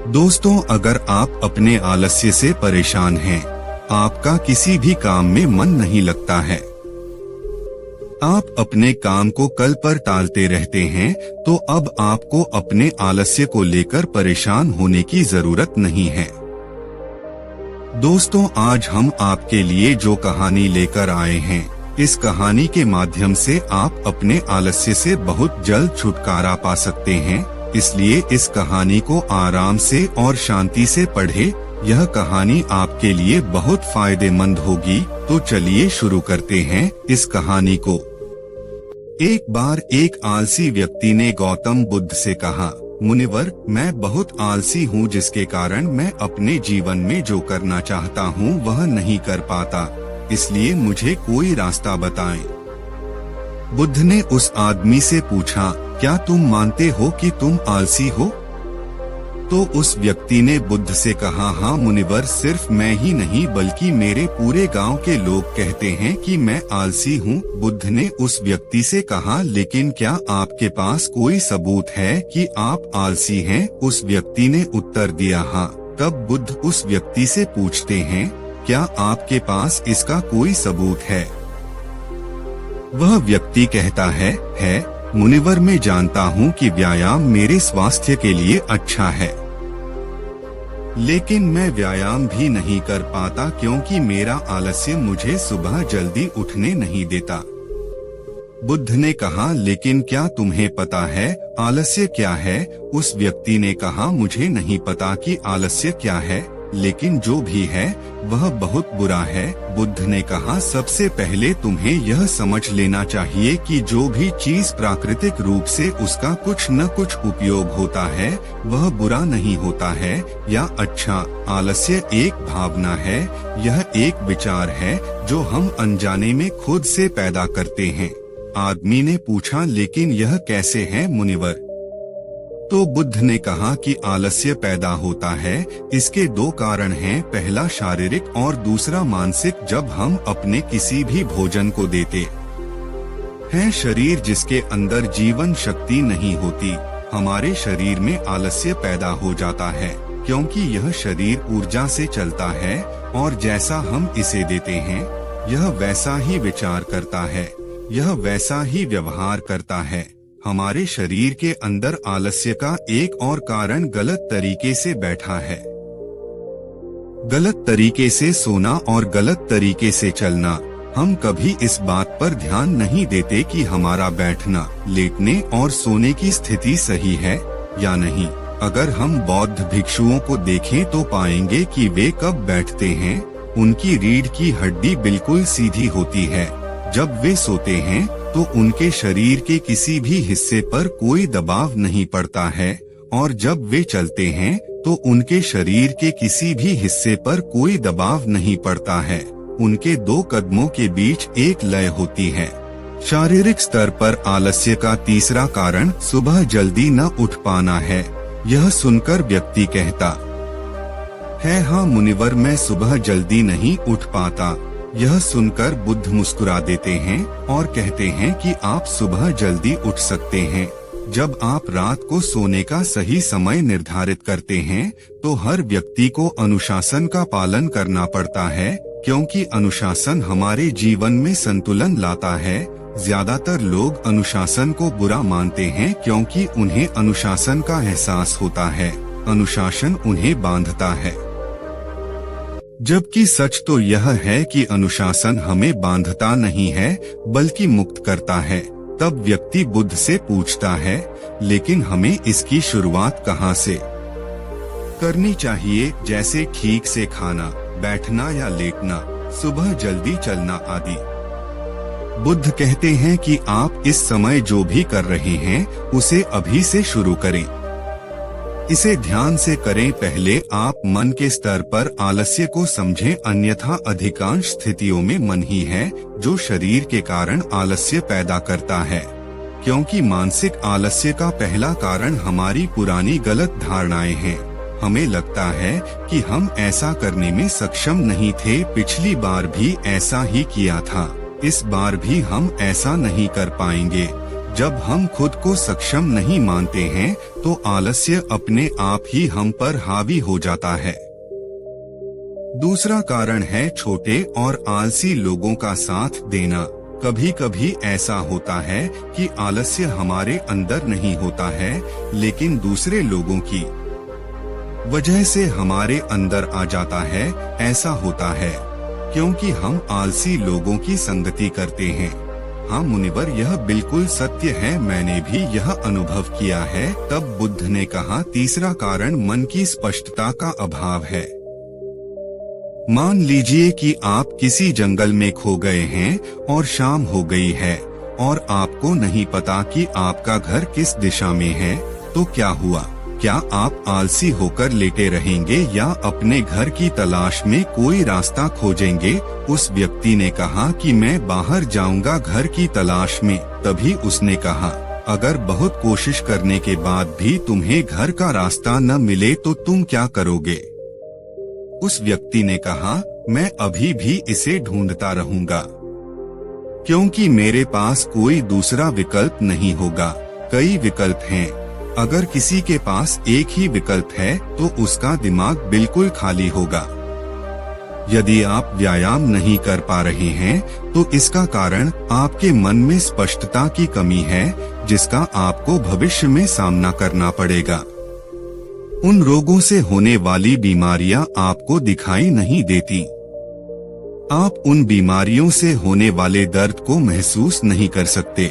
दोस्तों, अगर आप अपने आलस्य से परेशान हैं, आपका किसी भी काम में मन नहीं लगता है, आप अपने काम को कल पर टालते रहते हैं, तो अब आपको अपने आलस्य को लेकर परेशान होने की जरूरत नहीं है। दोस्तों, आज हम आपके लिए जो कहानी लेकर आए हैं, इस कहानी के माध्यम से आप अपने आलस्य से बहुत जल्द छुटकारा पा सकते हैं। इसलिए इस कहानी को आराम से और शांति से पढ़ें। यह कहानी आपके लिए बहुत फायदेमंद होगी। तो चलिए शुरू करते हैं इस कहानी को। एक बार एक आलसी व्यक्ति ने गौतम बुद्ध से कहा, मुनिवर, मैं बहुत आलसी हूँ, जिसके कारण मैं अपने जीवन में जो करना चाहता हूँ वह नहीं कर पाता, इसलिए मुझे कोई रास्ता बताएं। बुद्ध ने उस आदमी से पूछा, क्या तुम मानते हो कि तुम आलसी हो? तो उस व्यक्ति ने बुद्ध से कहा, हाँ मुनिवर, सिर्फ मैं ही नहीं बल्कि मेरे पूरे गांव के लोग कहते हैं कि मैं आलसी हूँ। बुद्ध ने उस व्यक्ति से कहा, लेकिन क्या आपके पास कोई सबूत है कि आप आलसी हैं? उस व्यक्ति ने उत्तर दिया, हाँ। तब बुद्ध उस व्यक्ति से पूछते हैं, क्या आपके पास इसका कोई सबूत है? वह व्यक्ति कहता है, मुनिवर, मैं जानता हूँ कि व्यायाम मेरे स्वास्थ्य के लिए अच्छा है, लेकिन मैं व्यायाम भी नहीं कर पाता क्योंकि मेरा आलस्य मुझे सुबह जल्दी उठने नहीं देता। बुद्ध ने कहा, लेकिन क्या तुम्हें पता है आलस्य क्या है? उस व्यक्ति ने कहा, मुझे नहीं पता कि आलस्य क्या है, लेकिन जो भी है वह बहुत बुरा है। बुद्ध ने कहा, सबसे पहले तुम्हें यह समझ लेना चाहिए कि जो भी चीज प्राकृतिक रूप से उसका कुछ न कुछ उपयोग होता है वह बुरा नहीं होता है या अच्छा। आलस्य एक भावना है, यह एक विचार है जो हम अनजाने में खुद से पैदा करते हैं। आदमी ने पूछा, लेकिन यह कैसे है मुनिवर? तो बुद्ध ने कहा कि आलस्य पैदा होता है, इसके दो कारण हैं, पहला शारीरिक और दूसरा मानसिक। जब हम अपने किसी भी भोजन को देते हैं शरीर जिसके अंदर जीवन शक्ति नहीं होती, हमारे शरीर में आलस्य पैदा हो जाता है, क्योंकि यह शरीर ऊर्जा से चलता है और जैसा हम इसे देते हैं यह वैसा ही विचार करता है, यह वैसा ही व्यवहार करता है। हमारे शरीर के अंदर आलस्य का एक और कारण गलत तरीके से बैठा है। गलत तरीके से सोना और गलत तरीके से चलना। हम कभी इस बात पर ध्यान नहीं देते कि हमारा बैठना, लेटने और सोने की स्थिति सही है या नहीं। अगर हम बौद्ध भिक्षुओं को देखें तो पाएंगे कि वे कब बैठते हैं, उनकी रीढ़ की हड्डी बिल्कुल सीधी होती है। जब वे सोते हैं तो उनके शरीर के किसी भी हिस्से पर कोई दबाव नहीं पड़ता है, और जब वे चलते हैं तो उनके शरीर के किसी भी हिस्से पर कोई दबाव नहीं पड़ता है। उनके दो कदमों के बीच एक लय होती है। शारीरिक स्तर पर आलस्य का तीसरा कारण सुबह जल्दी न उठ पाना है। यह सुनकर व्यक्ति कहता है, हाँ मुनिवर, मैं सुबह जल्दी नहीं उठ पाता। यह सुनकर बुद्ध मुस्कुरा देते हैं और कहते हैं कि आप सुबह जल्दी उठ सकते हैं। जब आप रात को सोने का सही समय निर्धारित करते हैं तो हर व्यक्ति को अनुशासन का पालन करना पड़ता है, क्योंकि अनुशासन हमारे जीवन में संतुलन लाता है। ज्यादातर लोग अनुशासन को बुरा मानते हैं क्योंकि उन्हें अनुशासन का एहसास होता है, अनुशासन उन्हें बांधता है। जबकि सच तो यह है कि अनुशासन हमें बांधता नहीं है बल्कि मुक्त करता है। तब व्यक्ति बुद्ध से पूछता है, लेकिन हमें इसकी शुरुआत कहाँ से करनी चाहिए, जैसे ठीक से खाना, बैठना या लेटना, सुबह जल्दी चलना आदि। बुद्ध कहते हैं कि आप इस समय जो भी कर रहे हैं उसे अभी से शुरू करें। इसे ध्यान से करें। पहले आप मन के स्तर पर आलस्य को समझें, अन्यथा अधिकांश स्थितियों में मन ही है जो शरीर के कारण आलस्य पैदा करता है। क्योंकि मानसिक आलस्य का पहला कारण हमारी पुरानी गलत धारणाएं हैं। हमें लगता है कि हम ऐसा करने में सक्षम नहीं थे, पिछली बार भी ऐसा ही किया था, इस बार भी हम ऐसा नहीं कर पाएंगे। जब हम खुद को सक्षम नहीं मानते हैं तो आलस्य अपने आप ही हम पर हावी हो जाता है। दूसरा कारण है छोटे और आलसी लोगों का साथ देना। कभी कभी ऐसा होता है कि आलस्य हमारे अंदर नहीं होता है, लेकिन दूसरे लोगों की वजह से हमारे अंदर आ जाता है। ऐसा होता है क्योंकि हम आलसी लोगों की संगति करते हैं। हाँ मुनिवर, यह बिल्कुल सत्य है, मैंने भी यह अनुभव किया है। तब बुद्ध ने कहा, तीसरा कारण मन की स्पष्टता का अभाव है। मान लीजिए कि आप किसी जंगल में खो गए हैं और शाम हो गई है और आपको नहीं पता कि आपका घर किस दिशा में है, तो क्या हुआ? क्या आप आलसी होकर लेटे रहेंगे या अपने घर की तलाश में कोई रास्ता खोजेंगे? उस व्यक्ति ने कहा कि मैं बाहर जाऊंगा घर की तलाश में। तभी उसने कहा, अगर बहुत कोशिश करने के बाद भी तुम्हें घर का रास्ता न मिले तो तुम क्या करोगे? उस व्यक्ति ने कहा, मैं अभी भी इसे ढूंढता रहूंगा, क्योंकि मेरे पास कोई दूसरा विकल्प नहीं होगा। कई विकल्प हैं। अगर किसी के पास एक ही विकल्प है तो उसका दिमाग बिल्कुल खाली होगा। यदि आप व्यायाम नहीं कर पा रहे हैं तो इसका कारण आपके मन में स्पष्टता की कमी है, जिसका आपको भविष्य में सामना करना पड़ेगा। उन रोगों से होने वाली बीमारियां आपको दिखाई नहीं देती। आप उन बीमारियों से होने वाले दर्द को महसूस नहीं कर सकते।